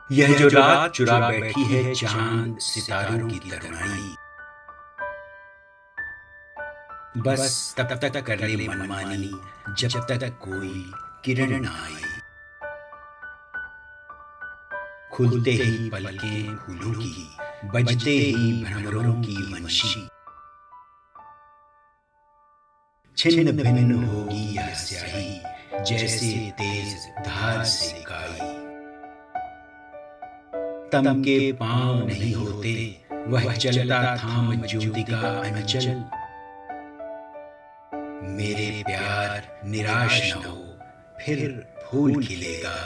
यह जो रात चुरा बैठी है चांद सितारों की तरुणाई, बस तब तक कर ले मनमानी जब तक कोई किरण ना आई। खुलते ही पलकें फूलों की, बजते ही भ्रमरों की वंशी, छिन्न भिन्न होगी यह स्याही जैसे तेज धार से काई। तम के पांव नहीं होते वह चलता थाम ज्योति का अंचल। मेरे प्यार निराश न हो, फिर फूल खिलेगा,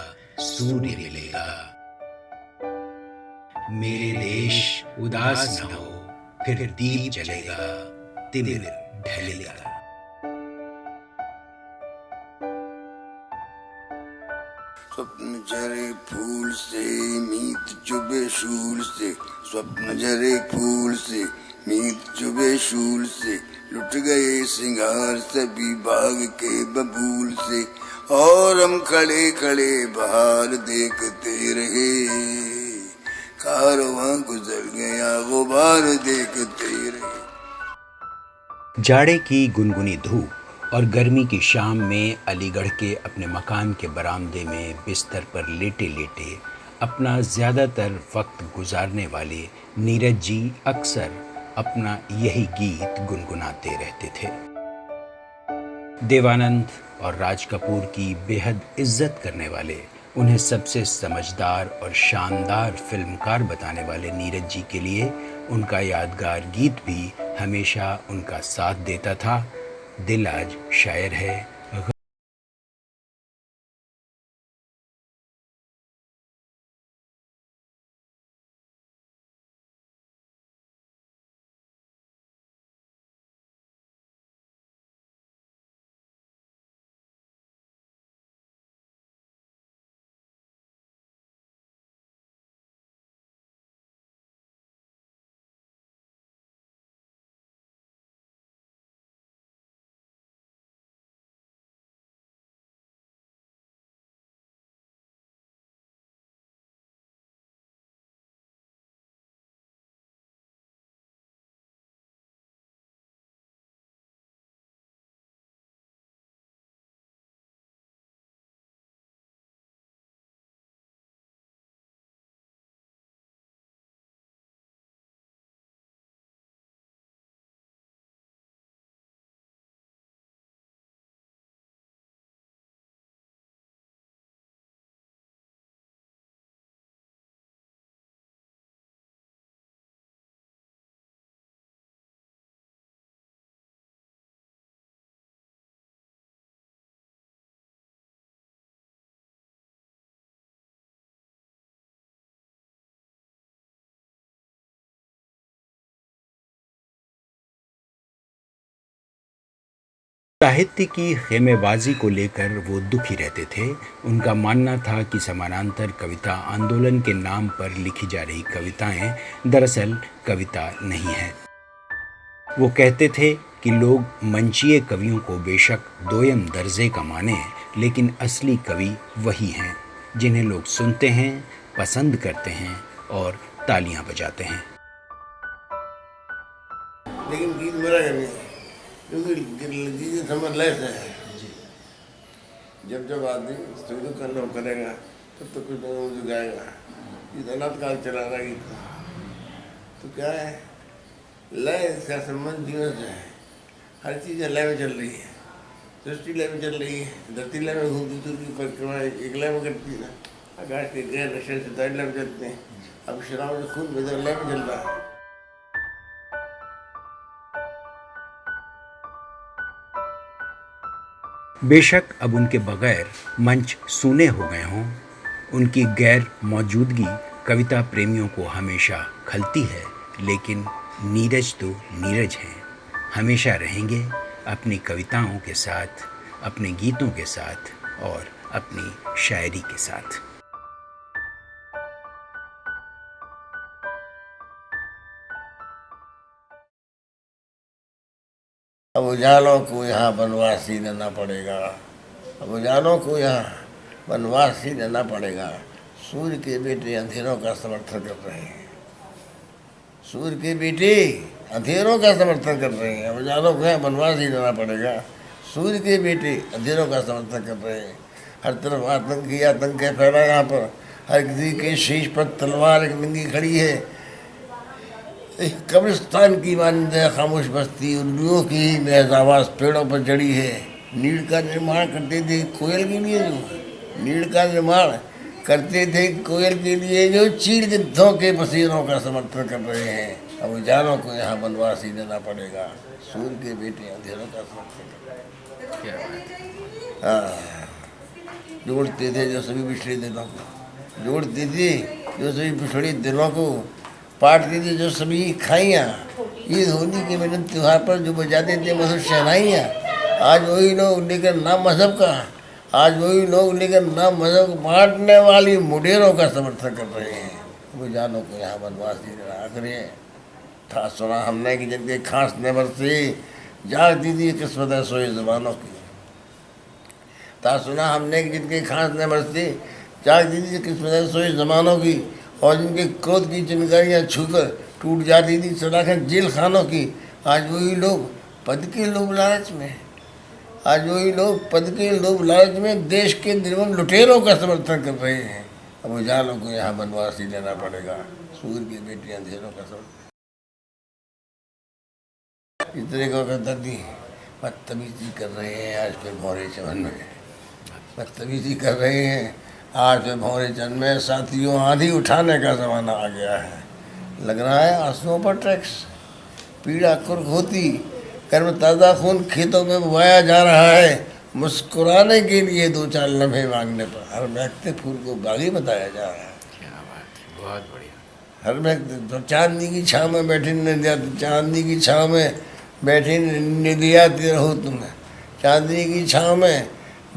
सूर्य मिलेगा। मेरे देश उदास न हो, फिर दीप जलेगा, तिमिर ढलेगा। स्वप्न जरे फूल से मीत चुभे शूल से, स्वप्न जरे फूल से मीत चुभे शूल से, लुट गए सिंगार सभी बाग के बबूल से, और हम खड़े खड़े बाहर देखते रहे, कारवां गुजर गया गुबार देखते रहे। जाड़े की गुनगुनी धूप और गर्मी की शाम में अलीगढ़ के अपने मकान के बरामदे में बिस्तर पर लेटे लेटे अपना ज़्यादातर वक्त गुजारने वाले नीरज जी अक्सर अपना यही गीत गुनगुनाते रहते थे। देवानंद और राज कपूर की बेहद इज्जत करने वाले, उन्हें सबसे समझदार और शानदार फिल्मकार बताने वाले नीरज जी के लिए उनका यादगार गीत भी हमेशा उनका साथ देता था। दिल आज शायर है। साहित्य की खेमेबाजी को लेकर वो दुखी रहते थे। उनका मानना था कि समानांतर कविता आंदोलन के नाम पर लिखी जा रही कविताएं दरअसल कविता नहीं है। वो कहते थे कि लोग मंचीय कवियों को बेशक दोयम दर्जे का माने, लेकिन असली कवि वही हैं जिन्हें लोग सुनते हैं, पसंद करते हैं और तालियां बजाते हैं। लेकिन गीत मेरा करनी है, क्योंकि चीजें समझ लेस है। जब जब आदमी स्टूडियो करना करेगा तब तो कुछ नहीं मुझे गाएगा। गीत अनाथ काल चला रहा गीत तो क्या है, लय का संबंध जीवन से है। हर चीज़ लय में चल रही है, सृष्टि लय में चल रही है, धरती लय में घूमती की परिक्रमा एक लय में करती है ना, आकाश के गैर नशे से लय में चलते हैं। अब शराब में खून बेदर लय में चल रहा है। बेशक अब उनके बगैर मंच सूने हो गए हों, उनकी गैर मौजूदगी कविता प्रेमियों को हमेशा खलती है, लेकिन नीरज तो नीरज हैं, हमेशा रहेंगे अपनी कविताओं के साथ, अपने गीतों के साथ और अपनी शायरी के साथ। अब उजालों को यहाँ वनवासी रहना पड़ेगा, अब उजालों को यहाँ वनवासी रहना पड़ेगा। सूर्य के बेटे अंधेरों का समर्थन कर रहे हैं। सूर्य के बेटे अंधेरों का समर्थन कर रहे हैं। अब जानो को वनवास ही जाना पड़ेगा। सूर्य के बेटे अंधेरों का समर्थन कर रहे हैं। हर तरफ आतंक ही आतंक है फैला। यहाँ पर हर किसी के शीश पर तलवार एक नंगी खड़ी है। एक कब्रिस्तान की मानंद है खामोश बस्ती। उल्लुओं की महज आवाज़ पेड़ों पर जड़ी है। नीड़ का निर्माण करते थे कोयल के लिए, जो नीड़ का निर्माण करते थे कोयल के लिए, जो चीड़ गिद्धों के बसेरों का समर्थन कर रहे हैं। अब उजालों को यहाँ वनवास ही देना पड़ेगा। सूर्य के बेटे अंधेरों का समर्थन कर रहे हैं। हाँ, जोड़ते थे जो सभी पिछड़े दिनों को, जोड़ते थे जो सभी पिछड़े दिनों को, पाटते थे जो सभी खाइयाँ। ईद होली के मिलन त्यौहार पर जो बजाते थे मधुर शहनाइयाँ। आज वही लोग लेकर नाम मजहब का, आज वही लोग लेकर नाम मजहब को बांटने वाली मुडेरों का समर्थन कर रहे हैं। वो जानो को यहाँ वनवास ही आखिर था सुना हमने कि जिनके खांसने भर से जागती थी किस्मत है सोए जबानों की। था सुना हमने कि जिनके खांसने भर से जागती थी किस्मत है सोए जमानों की, और जिनके क्रोध की चिंगारियाँ छूकर टूट जाती थी सलाखें जेल खानों की। आज वही लोग पद के लोभ लालच में, आज वही लोग पद के लोभ लालच में देश के निर्मम लुटेरों का समर्थन कर रहे हैं। अब उजालों को यहाँ वनवास ही लेना पड़ेगा। सूर्य के बेटे अंधेरों का समर्थन। इतने को दादी बदतमीजी कर रहे हैं आज फिर भौरे चमन में, बदतमीजी कर रहे हैं आज फिर भौरे चमन में। साथियों, आंधी उठाने का ज़माना आ गया है। लग रहा है आंसुओं पर टैक्स। पीड़ा कुर्क होती कर्म ताज़ा खून खेतों में बुआया जा रहा है। मुस्कुराने के लिए दो चार लम्हे मांगने पर हर महकते फूल को बागी बताया जा रहा है। क्या बात है, बहुत बढ़िया। हर महकते चांदनी की छाँव में बैठी निंदियाती, चांदनी की छाँव में बैठी निंदियाती रहो तुम, चांदनी की छाँव में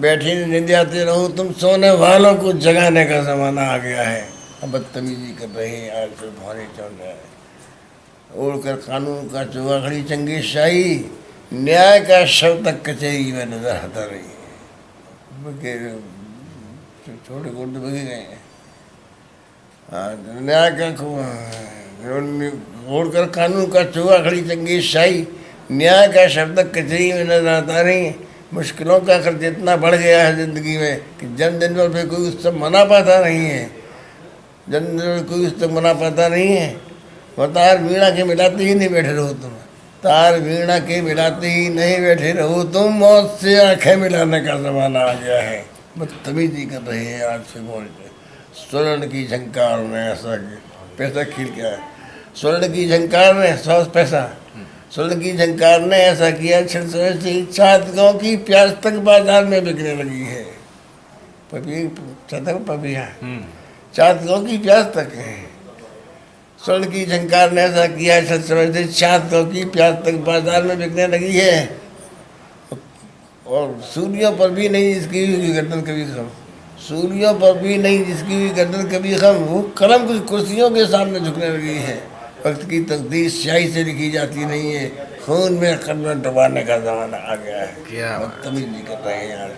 बैठी निंदियाती रहो तुम। सोने वालों को जगाने का ज़माना आ गया है। अब बदतमीजी कर रहे हैं आज फिर भौरे चल रहा है। ओढ़कर कानून का चोगा खड़ी चंगी शाही, न्याय का शव तक कचहरी में नजर आता रही है। छोटे गोटे बगे गए हैं। न्याय का ओढ़कर कानून का चोगा खड़ी चंगी शाही, न्याय का शव तक कचहरी में नजर आता रही है। मुश्किलों का खर्च इतना बढ़ गया है ज़िंदगी में कि जन्मदिन पर कोई उत्सव मना पाता नहीं है। जन्मदिन पर कोई उत्सव मना पाता नहीं है। और तार वीणा के मिलाते ही नहीं बैठे रहो तुम, तार वीणा के मिलाते ही नहीं बैठे रहो तुम। मौत से आंखें मिलाने का ज़माना आ गया है। बदतमीजी कर रहे हैं आज से बोल के। स्वर्ण की झंकार में ऐसा पैसा खिल गया है। स्वर्ण की झंकार में 100 पैसा, स्वर्ण की झंकार ने ऐसा किया छात्रगांव की प्याज तक बाजार में बिकने लगी है। पपिया छात्रगांव की प्याज तक है। स्वर्ण की झंकार ने ऐसा किया छात्रगांव की प्याज तक बाजार में बिकने लगी है। और सूर्यों पर भी नहीं जिसकी हुई गर्दन कभी खम, सूर्यों पर भी नहीं जिसकी हुई गर्दन कभी खम। वो कलम कुछ कुर्सियों के सामने झुकने लगी है। वक्त की तकदीर स्याही से लिखी जाती नहीं है। खून में कलम डुबाने का ज़माना आ गया है। क्या बदतमीजी कर रहे हैं आज।